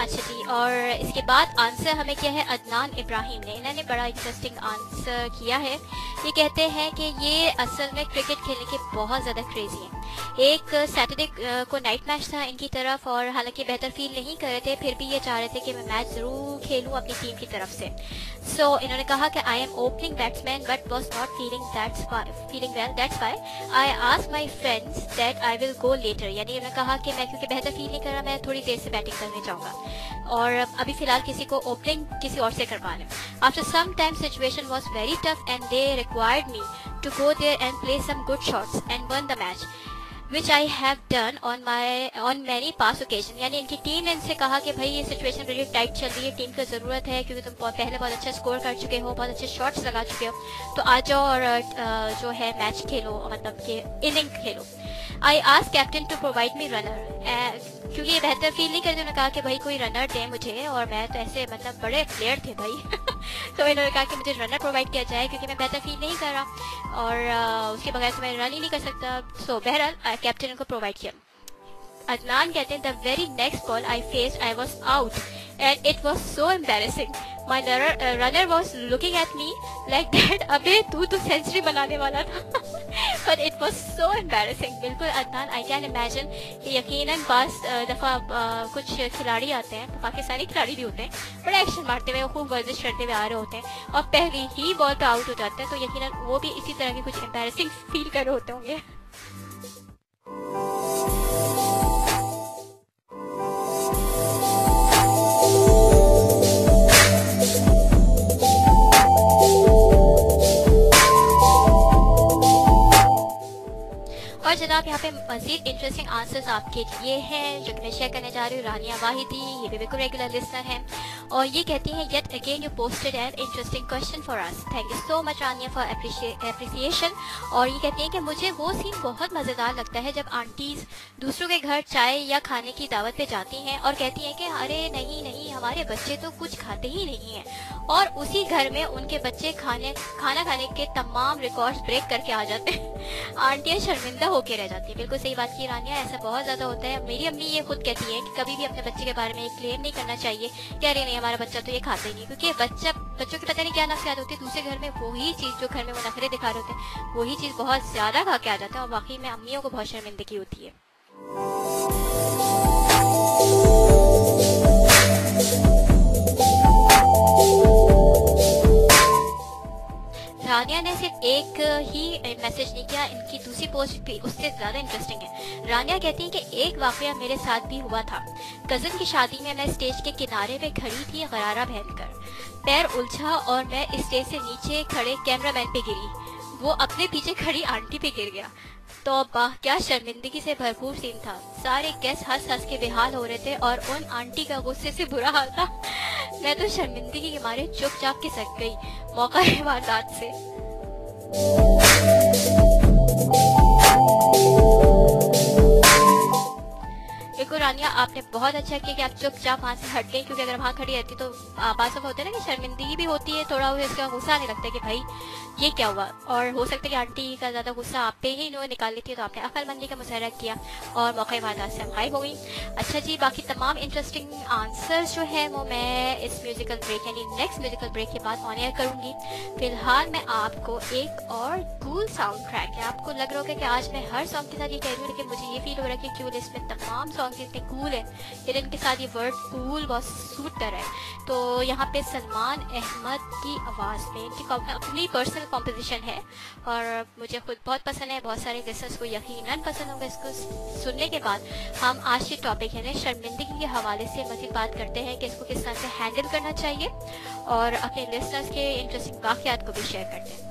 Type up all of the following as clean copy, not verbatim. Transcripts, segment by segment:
अच्छा जी, और इसके बाद आंसर हमें क्या है, अदनान इब्राहिम ने, इन्होंने बड़ा इंटरेस्टिंग आंसर किया है। ये कहते हैं कि ये असल में क्रिकेट खेलने के बहुत ज़्यादा क्रेजी हैं। एक सैटरडे को नाइट मैच था इनकी तरफ, और हालांकि बेहतर फील नहीं कर रहे थे, फिर भी ये चाह रहे थे कि मैं मैच ज़रूर खेलूँ अपनी टीम की तरफ से। सो इन्होंने कहा कि I am opening batsman but was not feeling well, that's why I asked my friends that I will go letter. यानी उन्होंने कहा कि मैं क्योंकि बेहतर फील नहीं कर रहा, मैं थोड़ी देर से बैटिंग करने जाऊँगा, और अभी फिलहाल किसी को ओपनिंग किसी और से करवा लें। After some time situation was very tough and they required me to go there and play some good shots and win the match, which I have done on many past occasion। यानी इनकी team ने इनसे कहा कि भाई ये situation बड़ी tight चल रही है, टीम को ज़रूरत है क्योंकि तुम पहले बहुत अच्छा स्कोर कर चुके हो, बहुत अच्छे शॉट्स लगा चुके हो, तो आ जाओ और जो है मैच खेलो, मतलब कि इनिंग खेलो। I asked captain to provide me runner, क्योंकि ये बेहतर फील नहीं करते, उन्होंने कहा कि भाई कोई रनर दे मुझे, और मैं तो ऐसे मतलब बड़े प्लेयर थे भाई तो इन्होंने कहा कि मुझे रनर प्रोवाइड किया जाए क्योंकि मैं बेहतर फील नहीं कर रहा, और उसके बगैर तो मैं रन ही नहीं कर सकता। सो बहरहाल कैप्टन को प्रोवाइड किया। अदनान कहते हैं the very next ball I faced I was out and it was so embarrassing, my runner was looking at me like that, अबे तू तो सेंचुरी बनाने वाला था but it was so embarrassing. बिल्कुल अदनान, आई कैन इमेजिन कि यकीनन पास दफ़ा कुछ खिलाड़ी आते हैं, पाकिस्तानी खिलाड़ी भी होते हैं, बड़ा एक्शन मारते हुए खूब वर्जिश करते हुए आ रहे होते हैं, और पहली ही बॉल पे आउट हो जाते हैं, तो यकीनन वो भी इसी तरह की कुछ एम्बेरसिंग फील कर रहे होते होंगे। और जनाब यहाँ पे मजीद इंटरेस्टिंग आंसर्स आपके लिए हैं जो कि मैं शेयर करने जा रही हूँ। रानिया वाहिदी, ये भी बिल्कुल रेगुलर लिसनर हैं, और ये कहती हैं yet again you posted an interesting question for us, thank you so much Rania for appreciation. और ये कहती हैं कि मुझे वो सीन बहुत मज़ेदार लगता है जब आंटीज़ दूसरों के घर चाय या खाने की दावत पे जाती हैं और कहती हैं कि अरे नहीं नहीं हमारे बच्चे तो कुछ खाते ही नहीं हैं, और उसी घर में उनके बच्चे खाना खाने के तमाम रिकॉर्ड्स ब्रेक करके आ जाते हैं। आंटियाँ शर्मिंदा होके रह जाती है। बिल्कुल सही बात की रानिया, ऐसा बहुत ज़्यादा होता है। मेरी अम्मी ये खुद कहती है कि कभी भी अपने बच्चे के बारे में क्लेम नहीं करना चाहिए कि अरे नहीं हमारा बच्चा तो ये खाता ही नहीं, क्योंकि बच्चों की पता नहीं क्या नफसियात होती है, दूसरे घर में वही चीज़ जो घर में वो नखरे दिखा रहे होते हैं वही चीज़ बहुत ज़्यादा खा के आ जाता है, और वाकई में अम्मियों को बहुत शर्मिंदगी होती है। रानिया ने सिर्फ एक ही मैसेज नहीं किया, इनकी दूसरी पोस्ट भी उससे ज़्यादा इंटरेस्टिंग है। रानिया कहती हैं कि एक वाकया मेरे साथ भी हुआ था। कज़न की शादी में मैं स्टेज के किनारे पे खड़ी थी गरारा पहनकर, पैर उलझा और मैं स्टेज से नीचे खड़े कैमरामैन पे गिरी, वो अपने पीछे खड़ी आंटी पे गिर गया। तो वाह क्या शर्मिंदगी से भरपूर सीन था। सारे गेस्ट हंस हंस के बेहाल हो रहे थे और उन आंटी का गुस्से से बुरा हाल था। मैं तो शर्मिंदगी के मारे चुपचाप के सक गई मौका है वारदात से। बिल्कुल रानिया, आपने बहुत अच्छा किया कि आप चुपचाप वहाँ से हट गई, क्योंकि अगर वहाँ खड़ी रहती तो बात होता है ना कि शर्मिंदगी भी होती है, थोड़ा इसका गुस्सा आने लगता है कि भाई ये क्या हुआ, और हो सकता है कि आंटी का ज़्यादा गुस्सा आप पे ही इन्होंने निकाल ली थी, तो आपने अक्लमंदी का मुजाहरा किया और मौके वारदात से गायब हो गई। अच्छा जी, बाकी तमाम इंटरेस्टिंग आंसर्स जो है वो मैं इस म्यूजिकल ब्रेक यानी नेक्स्ट म्यूजिकल ब्रेक के बाद ऑन एयर करूँगी। फिलहाल मैं आपको एक और कूल साउंड ट्रैक है, आपको लग रहा होगा कि आज मैं हर सॉन्ग के साथ ये कह रही हूँ, लेकिन मुझे ये फील हो रहा है कि क्यों इसमें तमाम सॉन्ग इतने कूल है, लेकिन इनके साथ ये वर्ड कूल बहुत सूट कर रहा है। तो यहाँ पे सलमान अहमद की आवाज़ में इनकी अपनी पर्सनल कॉम्पोजिशन है और मुझे खुद बहुत पसंद है, बहुत सारे लिसनर्स को यकीनन पसंद होगा। इसको सुनने के बाद हम आज के टॉपिक यानी शर्मिंदगी के हवाले से मज़ीद बात करते हैं कि इसको किस तरह से हैंडल करना चाहिए, और अपने लिसनर्स के इंटरेस्टिंग वाक़यात को भी शेयर करते हैं।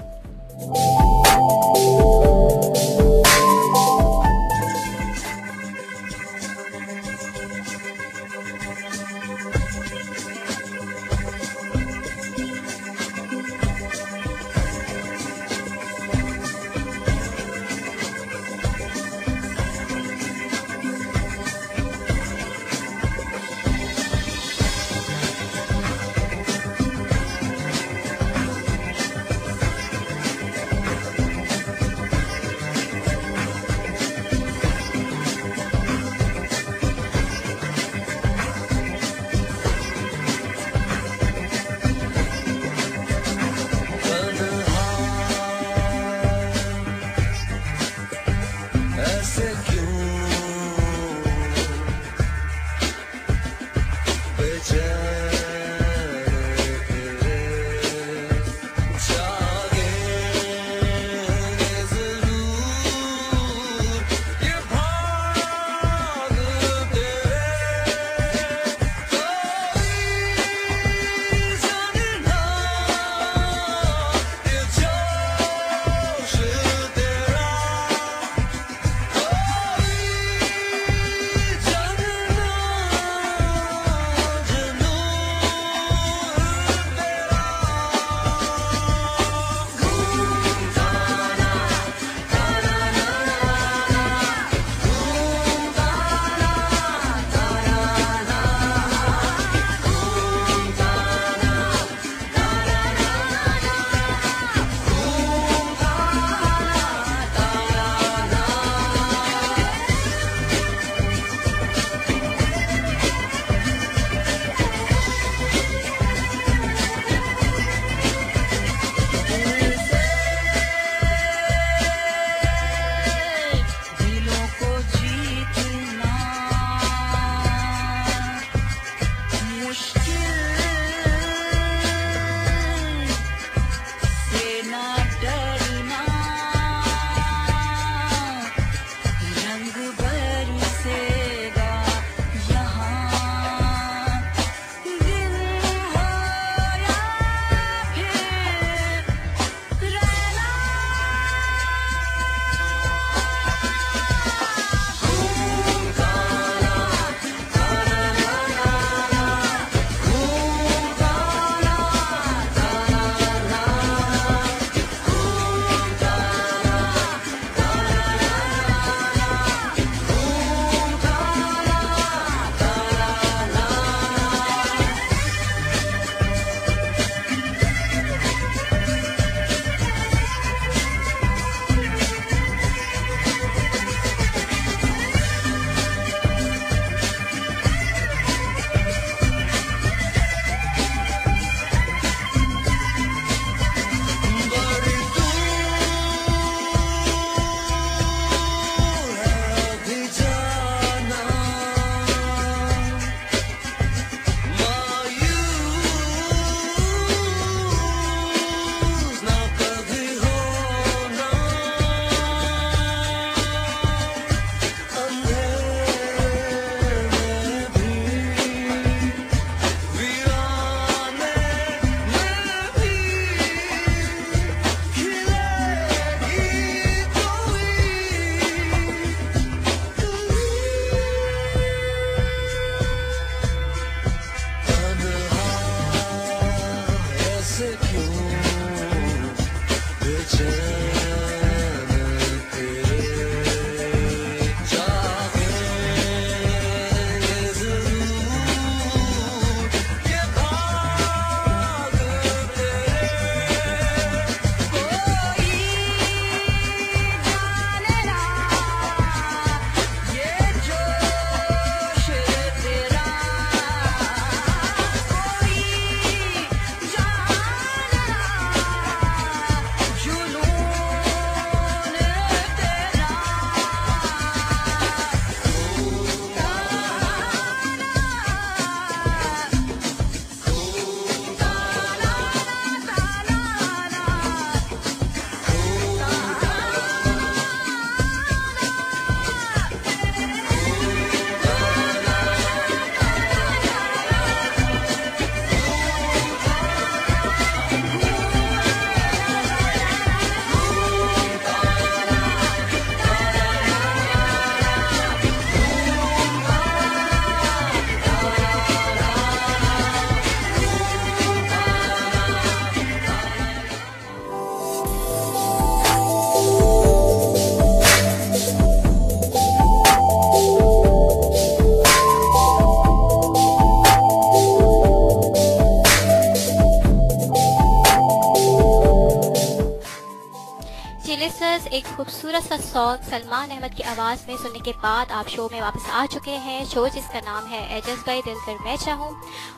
एक खूबसूरत सा सॉन्ग सलमान अहमद की आवाज़ में सुनने के बाद आप शो में वापस आ चुके हैं। शो जिसका नाम है एजस बाई दिल कर मैं चाहूँ,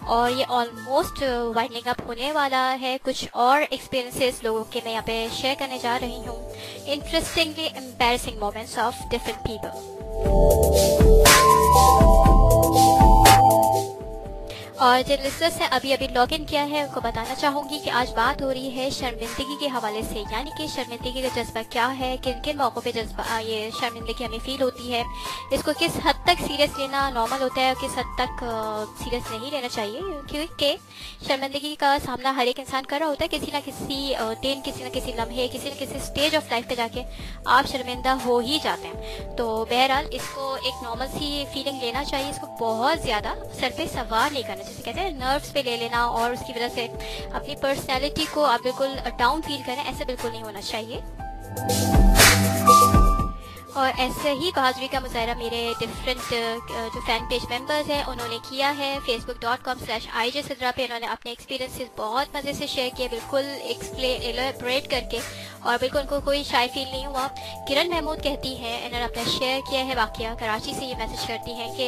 और ये ऑलमोस्ट वाइंडिंग अप होने वाला है। कुछ और एक्सपीरियंसेस लोगों के मैं यहाँ पे शेयर करने जा रही हूँ, interestingly embarrassing moments of different people. और जिन लिस्टर्स ने अभी अभी लॉग इन किया है उनको बताना चाहूँगी कि आज बात हो रही है शर्मिंदगी के हवाले से, यानी कि शर्मिंदगी का जज्बा क्या है, किन किन मौक़ों पे जज्बा ये शर्मिंदगी हमें फील होती है, इसको किस हद तक सीरियस लेना नॉर्मल होता है और किस हद तक सीरियस नहीं लेना चाहिए, क्योंकि शर्मिंदगी का सामना हर एक इंसान कर रहा होता है किसी ना किसी दिन, किसी न किसी लम्हे, किसी न किसी स्टेज ऑफ लाइफ पे जाके आप शर्मिंदा हो ही जाते हैं। तो बहरहाल इसको एक नॉर्मल सी फीलिंग लेना चाहिए, इसको बहुत ज़्यादा सर पे सवार नहीं करना, जैसे कहते हैं नर्व्स पे ले लेना और उसकी वजह से अपनी पर्सनैलिटी को आप बिल्कुल डाउन फील करें, ऐसे बिल्कुल नहीं होना चाहिए। और ऐसे ही बहादुरी का मुजाहरा मेरे डिफरेंट जो फैन पेज मेंबर्स हैं उन्होंने किया है। facebook.com/IJ Sidra पे इन्होंने अपने एक्सपीरियंसेस बहुत मज़े से शेयर किए, बिल्कुल एलेबोरेट करके, और बिल्कुल उनको कोई शाय फील नहीं हुआ। किरण महमूद कहती हैं, इन्होंने अपना शेयर किया है वाक़या, कराची से ये मैसेज करती हैं कि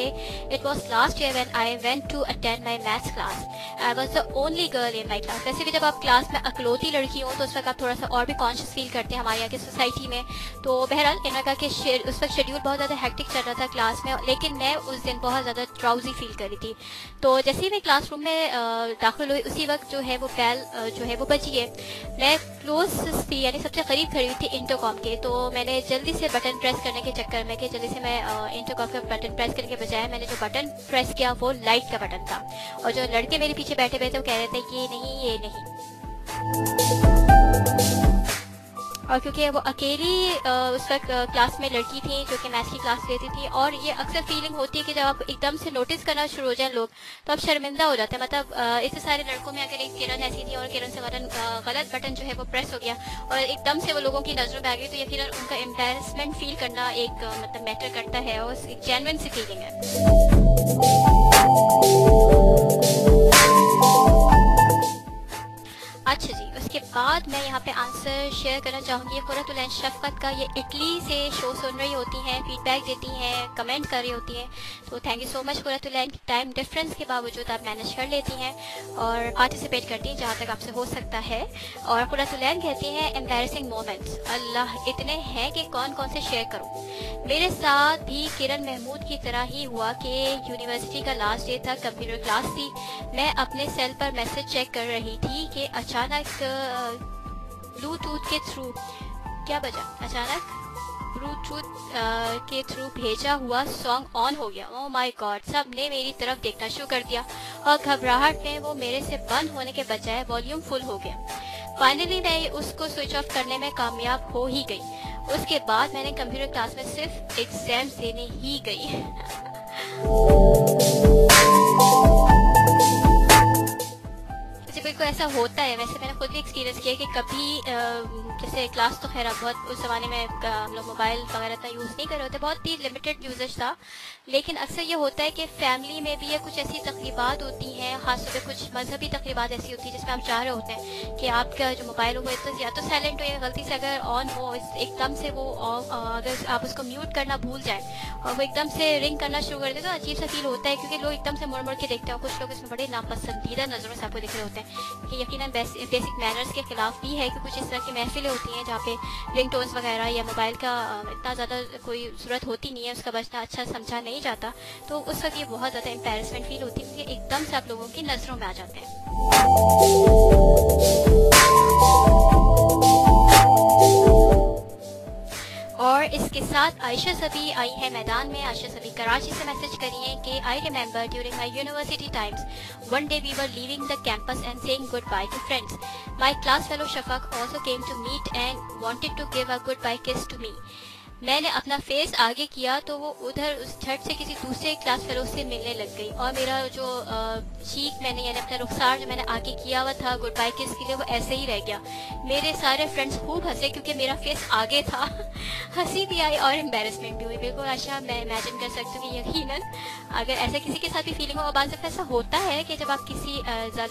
it was last year when I went to attend my maths class, I was the only girl in my class. वैसे भी जब आप क्लास में अकलौती लड़की हो तो उस वक्त आप थोड़ा सा और भी कॉन्शियस फील करते हैं हमारे यहाँ की सोसाइटी में। तो बहरहाल इन्होंने कहा कि उस वक्त शेड्यूल बहुत ज़्यादा हेक्टिक चल रहा था क्लास में, लेकिन मैं उस दिन बहुत ज़्यादा ड्राउजी फील कर रही थी। तो जैसे ही मैं क्लासरूम में दाखिल हुई उसी वक्त जो है वो बेल जो है वो बजी है। मैं क्लोज थी, यानी सबसे करीब खड़ी हुई थी इंटरकॉम के, तो मैंने जल्दी से बटन प्रेस करने के चक्कर में कि जल्दी से मैं इंटरकॉम का बटन प्रेस करने के बजाय मैंने जो बटन प्रेस किया वो लाइट का बटन था। और जो लड़के मेरे पीछे बैठे हुए थे वो कह रहे थे कि नहीं ये नहीं, और क्योंकि वो अकेली उस वक्त क्लास में लड़की थी जो कि मैथ्स की क्लास लेती थी, और ये अक्सर फीलिंग होती है कि जब आप एकदम से नोटिस करना शुरू हो जाए लोग तो आप शर्मिंदा हो जाते हैं। मतलब इतने सारे लड़कों में अगर एक किरण ऐसी थी और किरण से गलत बटन जो है वो प्रेस हो गया और एकदम से वो लोगों की नजरों में आ गई, तो यकीनन उनका एम्बैरसमेंट फील करना एक मतलब मैटर करता है, और एक जेन्युइन सी फीलिंग है। अच्छा जी, उसके बाद मैं यहाँ पे आंसर शेयर करना चाहूँगी। खुरतुल ऐन शफकत का, ये इटली से शो सुन रही होती हैं, फीडबैक देती हैं, कमेंट कर रही होती हैं, तो thank you so much Qurratul Ain. Time difference के बावजूद आप मैनेज कर लेती हैं और पार्टिसिपेट करती हैं जहाँ तक आपसे हो सकता है। और खुरतुल ऐन कहती हैं एम्बैरसिंग मोमेंट्स अल्लाह इतने हैं कि कौन कौन से शेयर करूँ। मेरे साथ भी किरण महमूद की तरह ही हुआ कि यूनिवर्सिटी का लास्ट डे था, कंप्यूटर क्लास थी, मैं अपने सेल पर मैसेज चेक कर रही थी कि अचानक ब्लूटूथ के थ्रू ब्लूटूथ के थ्रू भेजा हुआ सॉन्ग ऑन हो गया। ओह माय गॉड, सब ने मेरी तरफ देखना शुरू कर दिया और घबराहट में वो मेरे से बंद होने के बजाय वॉल्यूम फुल हो गया। फाइनली मैं उसको स्विच ऑफ करने में कामयाब हो ही गई। उसके बाद मैंने कंप्यूटर क्लास में सिर्फ एग्जाम देने ही गई। बिल्कुल ऐसा होता है, वैसे मैंने खुद भी एक्सपीरियंस किया कि कभी जैसे क्लास तो खैर बहुत उस ज़माने में हम लोग मोबाइल वगैरह इतना यूज़ नहीं कर रहे होते, बहुत ही लिमिटेड यूजेज था, लेकिन अक्सर ये होता है कि फैमिली में भी ये कुछ ऐसी तकरीबात होती हैं, खासतौर पे कुछ मजहबी तकरीबात ऐसी होती है जिसमें आप चाह रहे होते हैं कि आपका जो मोबाइल हो वो या तो साइलेंट हो या गलती से अगर ऑन हो एकदम से वो अगर आप उसको म्यूट करना भूल जाए और वो एकदम से रिंग करना शुरू कर दे तो अजीब सा फील होता है, क्योंकि लोग एकदम से मुड़ मुड़ के देखते हैं। कुछ लोग इसमें बड़े नापसंदीदा नज़रों से आपको दिख रहे होते हैं कि यकीनन बेसिक मैनर्स के खिलाफ भी है कि कुछ इस तरह की महफिलें होती हैं जहाँ पे रिंगटोन्स वगैरह या मोबाइल का इतना ज़्यादा कोई ज़रूरत होती नहीं है, उसका बजना अच्छा समझा नहीं जाता, तो उस वक्त ये बहुत ज़्यादा एम्बैरसमेंट फील होती है क्योंकि एकदम से आप लोगों की नज़रों में आ जाते हैं। और इसके साथ आयशा सभी आई है मैदान में। आयशा सभी कराची से मैसेज करी है कि I remember during my university times one day we were leaving the campus and saying good bye to friends. My class fellow Shafaq also came to meet and wanted to give a goodbye kiss to me. मैंने अपना face आगे किया तो वो उधर उस झट से किसी दूसरे क्लास फेलो से मिलने लग गई, और मेरा जो चीक मैंने यानी अपना रुखसार जो मैंने आगे किया हुआ था गुड बाय किस के लिए, वो ऐसे ही रह गया। मेरे सारे फ्रेंड्स खूब हंसे क्योंकि मेरा फेस आगे था। हंसी भी आई और एम्बेरसमेंट भी हुई। बिल्कुल आशा, मैं इमेजिन कर सकती हूँ कि यकीनन अगर ऐसे किसी के साथ भी फीलिंग हो, बात ऐसा होता है कि जब आप किसी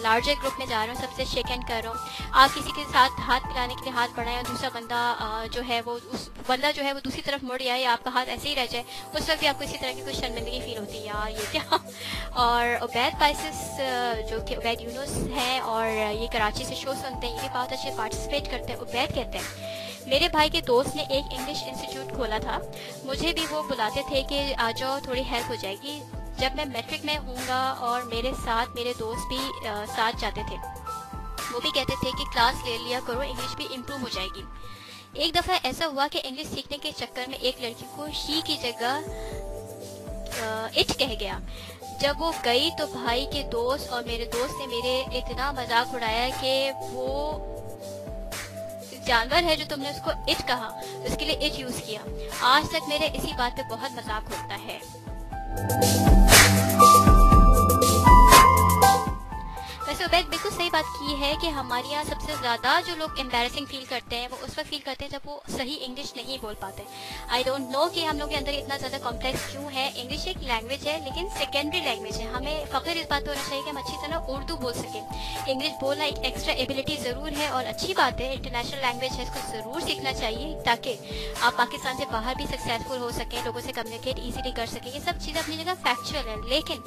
लार्जर ग्रुप में जा रहे हो, सबसे शेक हैंड कर रहे हो, आप किसी के साथ हाथ मिलाने के लिए हाथ बढ़ाएं और दूसरा बंदा जो है वो उस बंदा जो है वो दूसरी तरफ मुड़ जाए या आपका हाथ ऐसे ही रह जाए, उस वक्त भी आपको इसी तरह की कुछ शर्मिंदगी फील होती है, यार ये क्या। और उबैद पाइसिस जो कि उबैद यूनुस हैं और ये कराची से शो सुनते हैं, ये भी बहुत अच्छे पार्टिसिपेट करते हैं। उबैद कहते हैं मेरे भाई के दोस्त ने एक इंग्लिश इंस्टीट्यूट खोला था, मुझे भी वो बुलाते थे कि आ जाओ थोड़ी हेल्प हो जाएगी। जब मैं मैट्रिक में हूँगा और मेरे साथ मेरे दोस्त भी साथ जाते थे, वो भी कहते थे कि क्लास ले लिया करो, इंग्लिश भी इम्प्रूव हो जाएगी। एक दफ़ा ऐसा हुआ कि इंग्लिश सीखने के चक्कर में एक लड़की को शी की जगह इट कह गया। जब वो गई तो भाई के दोस्त और मेरे दोस्त ने मेरे इतना मजाक उड़ाया कि वो जानवर है जो तुमने उसको इट कहा, उसके लिए इट यूज किया। आज तक मेरे इसी बात पे बहुत मजाक होता है। वैसे उबैद बिल्कुल सही बात की है कि हमारे यहाँ सबसे ज़्यादा जो लोग एम्बैरेसिंग फील करते हैं वो उस वक्त फील करते हैं जब वो सही इंग्लिश नहीं बोल पाते। आई डोंट नो कि हम लोग के अंदर इतना ज़्यादा कॉम्प्लेक्स क्यों है। इंग्लिश एक लैंग्वेज है लेकिन सेकेंडरी लैंग्वेज है। हमें फ़ख्र इस बात पर होना चाहिए कि हम अच्छी तरह उर्दू बोल सकें। इंग्लिश बोलना एक एक्स्ट्रा एबिलिटी ज़रूर है और अच्छी बात है, इंटरनेशनल लैंग्वेज है, इसको ज़रूर सीखना चाहिए ताकि आप पाकिस्तान से बाहर भी सक्सेसफुल हो सकें, लोगों से कम्युनिकेट ईजीली कर सकें। ये सब चीज़ें अपनी जगह फैक्चुअल है, लेकिन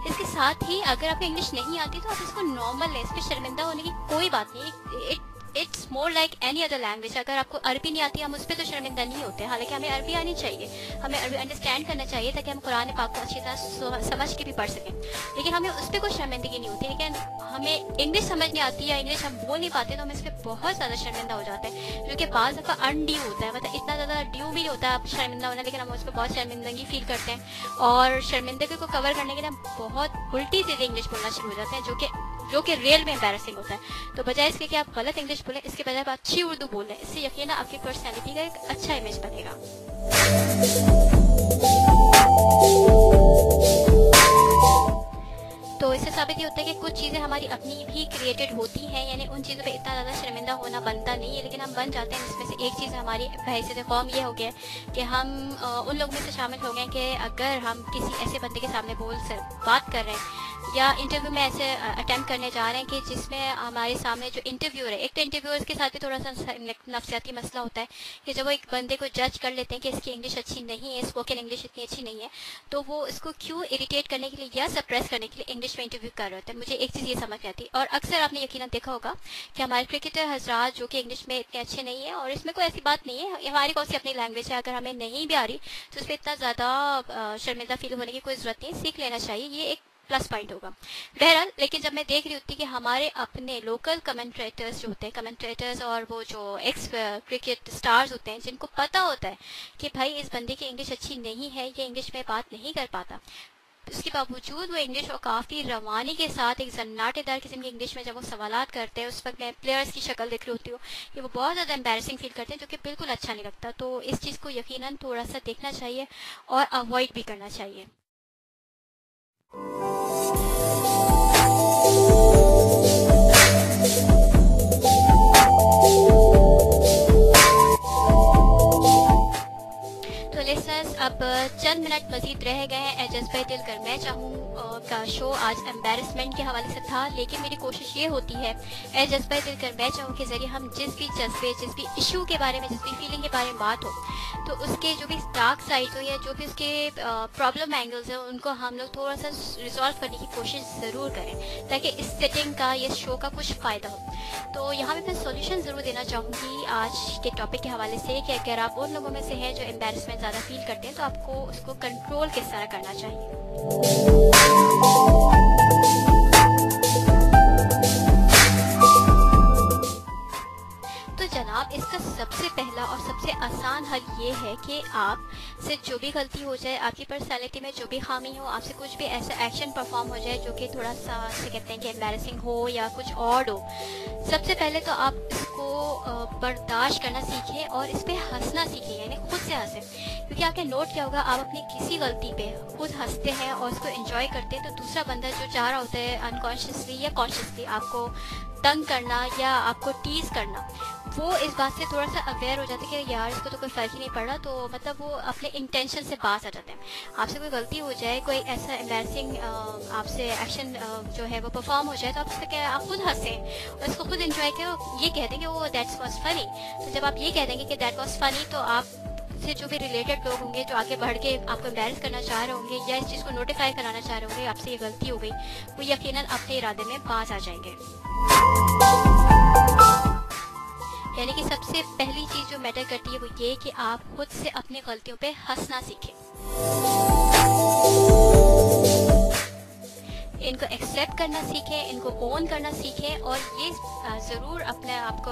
इसके साथ ही अगर आपको इंग्लिश नहीं आती तो आप इसको नॉर्मल है, इसमें शर्मिंदा होने की कोई बात नहीं। It's more like any other language. अगर आपको अरबी नहीं आती, हम उस पर तो शर्मिंदा नहीं होते। हालांकि हमें अरबी आनी चाहिए, हमें अरबी अंडरस्टैंड करना चाहिए ताकि हम कुरान पाक को अच्छी तरह समझ के भी पढ़ सकें, लेकिन हमें उस पर कोई शर्मिंदगी नहीं होती। लेकिन हमें इंग्लिश समझ नहीं आती या इंग्लिश हम बोल नहीं पाते तो हम इस पर बहुत ज़्यादा शर्मिंदा हो जाते हैं, जो कि बाज़ दफ़ा अनड्यू होता है। मतलब इतना ज़्यादा ड्यू भी होता है शर्मिंदा होना, लेकिन हम उस पर बहुत शर्मिंदगी फील करते हैं और शर्मिंदगी को कवर करने के लिए हम बहुत उल्टी सीधी इंग्लिश बोलना शुरू हो जाते हैं, जो कि रियल में एम्बैरेसिंग होता है। तो बजाय इसके कि आप गलत इंग्लिश बोलें, इसके बजाय आप अच्छी उर्दू बोल लें, इससे यकीनन आपकी पर्सनैलिटी का एक अच्छा इमेज बनेगा। तो इससे साबित ये होता है कि कुछ चीज़ें हमारी अपनी भी क्रिएटेड होती हैं, यानी उन चीज़ों पे इतना ज़्यादा शर्मिंदा होना बनता नहीं है, लेकिन हम बन जाते हैं। इसमें से एक चीज़ हमारी हैसियत कौम ये हो गया कि हम उन लोगों में से शामिल हो गए कि अगर हम किसी ऐसे बंदे के सामने बात कर रहे हैं या इंटरव्यू में ऐसे अटेम्प्ट करने जा रहे हैं कि जिसमें हमारे सामने जो इंटरव्यूअर है, एक तो इंटरव्यूअर के साथ भी थोड़ा सा नफ्सियाती मसला होता है कि जब वो एक बंदे को जज कर लेते हैं कि इसकी इंग्लिश अच्छी नहीं है, स्पोकन इंग्लिश इतनी अच्छी नहीं है, तो वो इसको क्यों इरिटेट करने के लिए या सप्रेस करने के लिए इंग्लिश में इंटरव्यू कर रहे होते हैं। मुझे एक चीज़ ये समझ आती है, और अक्सर आपने यकीनन देखा होगा कि हमारे क्रिकेटर हजरात जो कि इंग्लिश में इतने अच्छे नहीं है, और इसमें कोई ऐसी बात नहीं है, हमारी कौन सी अपनी लैंग्वेज है, अगर हमें नहीं भी आ रही तो उस पर इतना ज़्यादा शर्मिंदा फील होने की कोई ज़रूरत नहीं, सीख लेना चाहिए, ये एक प्लस पॉइंट होगा बहरहाल। लेकिन जब मैं देख रही होती कि हमारे अपने लोकल कमेंट्रेटर्स जो होते हैं, कमेंट्रेटर्स और वो जो एक्स क्रिकेट स्टार्स होते हैं, जिनको पता होता है कि भाई इस बंदे की इंग्लिश अच्छी नहीं है, ये इंग्लिश में बात नहीं कर पाता, उसके बावजूद वो इंग्लिश और काफ़ी रवानी के साथ एक सन्नाटेदार किस्म की इंग्लिश में जब वो सवालात करते हैं, उस वक्त मैं प्लेयर्स की शक्ल देख रही होती हूँ कि वो बहुत ज़्यादा एम्बैरेसिंग फील करते हैं, जो कि बिल्कुल अच्छा नहीं लगता। तो इस चीज़ को यकीनन थोड़ा सा देखना चाहिए और अवॉइड भी करना चाहिए। तो लिसनर्स, अब चंद मिनट मजीद रह गए हैं जज्बे दिल कर मैं चाहूँ का शो आज एम्बैरेसमेंट के हवाले से था, लेकिन मेरी कोशिश ये होती है जज्बे दिल कर मैं चाहूँ के जरिए हम जिस भी जज्बे, जिस भी इशू के बारे में, जिस भी फीलिंग के बारे में बात हो, तो उसके जो भी डार्क साइड हो या जो भी उसके प्रॉब्लम एंगल्स हैं, उनको हम लोग थोड़ा सा रिजॉल्व करने की कोशिश ज़रूर करें ताकि इस सेटिंग का, ये शो का कुछ फ़ायदा हो। तो यहाँ पे मैं सॉल्यूशन ज़रूर देना चाहूँगी आज के टॉपिक के हवाले से कि अगर आप उन लोगों में से हैं जो एम्बैरेसमेंट ज़्यादा फील करते हैं, तो आपको उसको कंट्रोल किस तरह करना चाहिए। तो जनाब, इसका सबसे पहला और सबसे आसान हल ये है कि आप आपसे जो भी गलती हो जाए, आपकी पर्सनैलिटी में जो भी खामी हो, आपसे कुछ भी ऐसा एक्शन परफॉर्म हो जाए जो कि थोड़ा सा से कहते हैं कि एम्बैरेसिंग हो या कुछ और हो, सबसे पहले तो आप इसको बर्दाश्त करना सीखें और इस पर हंसना सीखें, यानी खुद से हंसें। क्योंकि आपने नोट किया होगा, आप अपनी किसी गलती पे खुद हंसते हैं और उसको एंजॉय करते हैं, तो दूसरा बंदा जो चाह रहा होता है अनकॉन्शियसली या कॉन्शियसली आपको तंग करना या आपको टीज करना, वो इस बात से थोड़ा सा अवेयर हो जाते हैं कि यार इसको तो कोई फ़र्क ही नहीं पड़ रहा, तो मतलब वो अपने इंटेंशन से बाज आ जाते हैं। आपसे कोई गलती हो जाए, कोई ऐसा एम्बैरसिंग आपसे एक्शन जो है वो परफॉर्म हो जाए, तो आप उससे क्या, आप खुद हंसें और इसको खुद एंजॉय करें, ये कह दें कि वो दैट्स वाज फनी। तो जब आप ये कह देंगे कि दैट वाज फनी, तो आप से जो भी रिलेटेड लोग होंगे जो आगे बढ़ के आपको एम्बैरस करना चाह रहे होंगे या इस चीज़ को नोटिफाई कराना चाह रहे होंगे आपसे ये गलती हो गई, वो यकीनन अपने इरादे में बाज आ जाएंगे। यानी कि सबसे पहली चीज़ जो मैटर करती है वो ये कि आप खुद से अपनी गलतियों पे हंसना सीखें, इनको एक्सेप्ट करना सीखें, इनको ओन करना सीखें और ये ज़रूर अपने आप को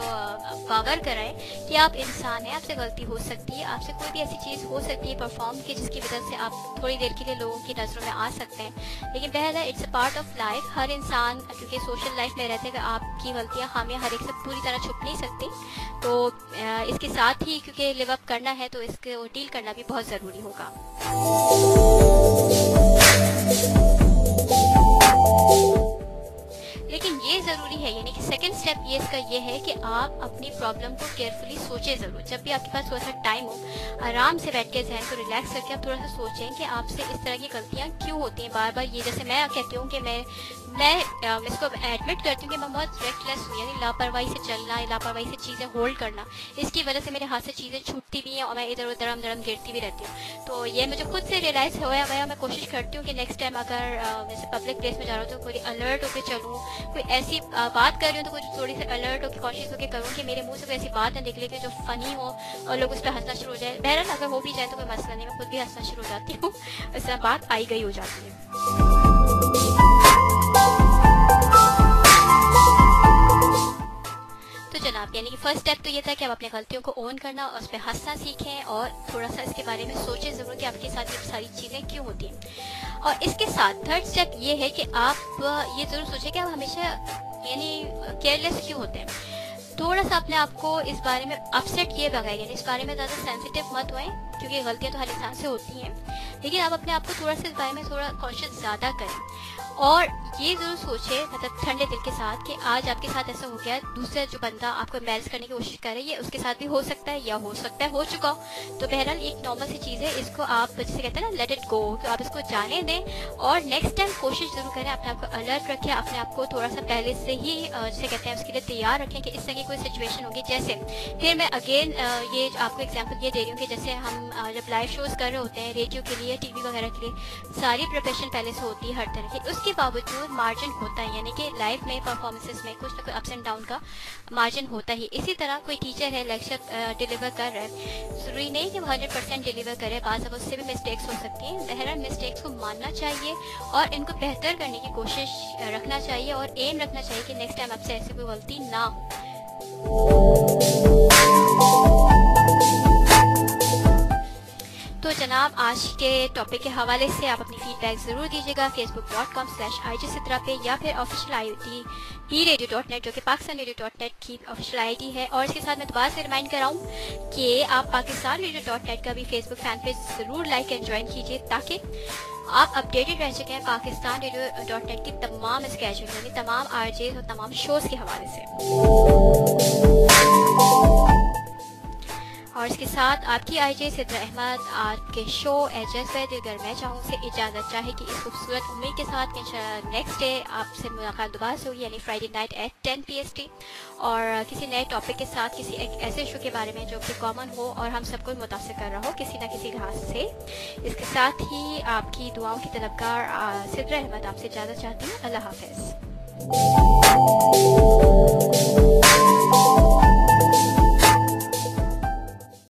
पावर कराएं कि आप इंसान हैं, आपसे गलती हो सकती है, आपसे कोई भी ऐसी चीज़ हो सकती है परफॉर्म की जिसकी वजह से आप थोड़ी देर के लिए लोगों की नज़रों में आ सकते हैं। लेकिन पहले it's a part of life, हर इंसान क्योंकि सोशल लाइफ में रहते हैं, आपकी गलतियाँ खामियाँ हर एक से पूरी तरह छुप नहीं सकती, तो इसके साथ ही क्योंकि लिव अप करना है तो इसको डील करना भी बहुत ज़रूरी होगा। लेकिन ये ज़रूरी है, यानी कि सेकंड स्टेप ये इसका ये है कि आप अपनी प्रॉब्लम को केयरफुली सोचें ज़रूर। जब भी आपके पास थोड़ा सा टाइम हो, आराम से बैठ के जहन को रिलैक्स करके आप थोड़ा सा सोचें कि आपसे इस तरह की गलतियाँ क्यों होती हैं बार बार। ये जैसे मैं कहती हूँ कि मैं इसको एडमिट करती हूँ कि मैं बहुत रेक्टलेस हूँ, यानी लापरवाही से चलना, लापरवाही से चीज़ें होल्ड करना, इसकी वजह से मेरे हाथ से चीज़ें छूटती भी हैं और मैं इधर उधर दरम गिरती भी रहती हूँ। तो ये मुझे खुद से रियलाइज़ हुआ है। मैं कोशिश करती हूँ कि नेक्स्ट टाइम अगर जैसे पब्लिक प्लेस में जा रहा हूँ तो कोई अलर्ट होकर चलूँ, कोई ऐसी बात कर रही हूँ तो कुछ थोड़ी सी अलर्ट होकर कॉन्शियस होकर करूँ कि मेरे मुंह से कोई ऐसी बात ना निकले कि जो फनी हो और लोग उस पर हंसना शुरू हो जाए। बहरहाल अगर हो भी जाए तो कोई मसला नहीं, मैं खुद भी हंसना शुरू हो जाती हूँ, ऐसा बात आई गई हो जाती है। तो जनाब, यानी कि फर्स्ट स्टेप तो ये था कि आप अपनी गलतियों को ओन करना और उस पर हंसना सीखें और थोड़ा सा इसके बारे में सोचें ज़रूर कि आपके साथ ये सारी चीज़ें क्यों होती हैं। और इसके साथ थर्ड स्टेप ये है कि आप ये ज़रूर सोचें कि आप हमेशा यानी केयरलेस क्यों होते हैं। थोड़ा सा अपने आप को इस बारे में अपसेट किए बगैर, यानी इस बारे में ज़्यादा सेंसिटिव मत होएं, क्योंकि गलतियाँ तो हर इंसान से होती हैं, लेकिन आप अपने आप को थोड़ा सा इस बारे में थोड़ा कॉन्शियस ज़्यादा करें और ये ज़रूर सोचें, मतलब ठंडे दिल के साथ, कि आज आपके साथ ऐसा हो गया, दूसरा जो बंदा आपको एम्बैरस करने की कोशिश कर रहा है ये उसके साथ भी हो सकता है या हो सकता है हो चुका हो। तो बहरहाल एक नॉर्मल सी चीज़ है, इसको आप जैसे कहते हैं ना लेट इट गो, तो आप इसको जाने दें और नेक्स्ट टाइम कोशिश ज़रूर करें, अपने आप को अलर्ट रखें, अपने आप को थोड़ा सा पहले से ही जैसे कहते हैं उसके लिए तैयार रखें कि इस तरह की कोई सिचुएशन होगी। जैसे फिर मैं अगेन ये आपको एग्जाम्पल ये दे रही हूँ कि जैसे हम जब लाइव शोज़ कर रहे होते हैं रेडियो के लिए, टीवी वगैरह के लिए, सारी प्रिपरेशन पहले से होती है हर तरह की, उसके बावजूद मार्जिन होता है, यानी कि लाइव में परफॉर्मेंसेस में कुछ ना कुछ अप्स एंड डाउन का मार्जिन होता ही। इसी तरह कोई टीचर है लेक्चर डिलीवर कर रहा है, जरूरी नहीं कि वो 100% डिलीवर करे, बाज़ अब उससे भी मिस्टेक्स हो सकती हैं। बहरहाल मिस्टेक्स को मानना चाहिए और इनको बेहतर करने की कोशिश रखना चाहिए और एम रखना चाहिए कि नेक्स्ट टाइम आपसे ऐसी कोई गलती ना हो। तो जनाब, आज के टॉपिक के हवाले से आप अपनी फीडबैक ज़रूर दीजिएगा facebook.com/IJ Sitra पे या फिर ऑफिशियल ID eradio.net जो कि pakistanradio.net की ऑफिशियल ID है। और इसके साथ मैं दोबारा से रिमाइंड कराऊँ कि आप pakistanradio.net का भी फेसबुक फैन पेज ज़रूर लाइक एंड ज्वाइन कीजिए ताकि आप अपडेटेड रह सकें pakistanradio.net की तमाम स्केड्यूल, यानी तमाम RJs और तमाम शोज़ के हवाले से। और इसके साथ आपकी IJ सिद्रा अहमद आपके शो एजेस है दिलगर मैं चाहूँ से इजाज़त चाहेगी इस खूबसूरत उम्मीद के साथ कि नेक्स्ट डे आपसे मुलाकात दोबारा से होगी, यानी फ्राइडे नाइट एट 10 PST, और किसी नए टॉपिक के साथ, किसी एक ऐसे शो के बारे में जो कि कॉमन हो और हम सबको मुतासिर कर रहा हो किसी न किसी लिहाज से। इसके साथ ही आपकी दुआओं की तलबगार सिद्रा अहमद आपसे इजाज़त चाहती हूँ। अल्लाह हाफ़िज़।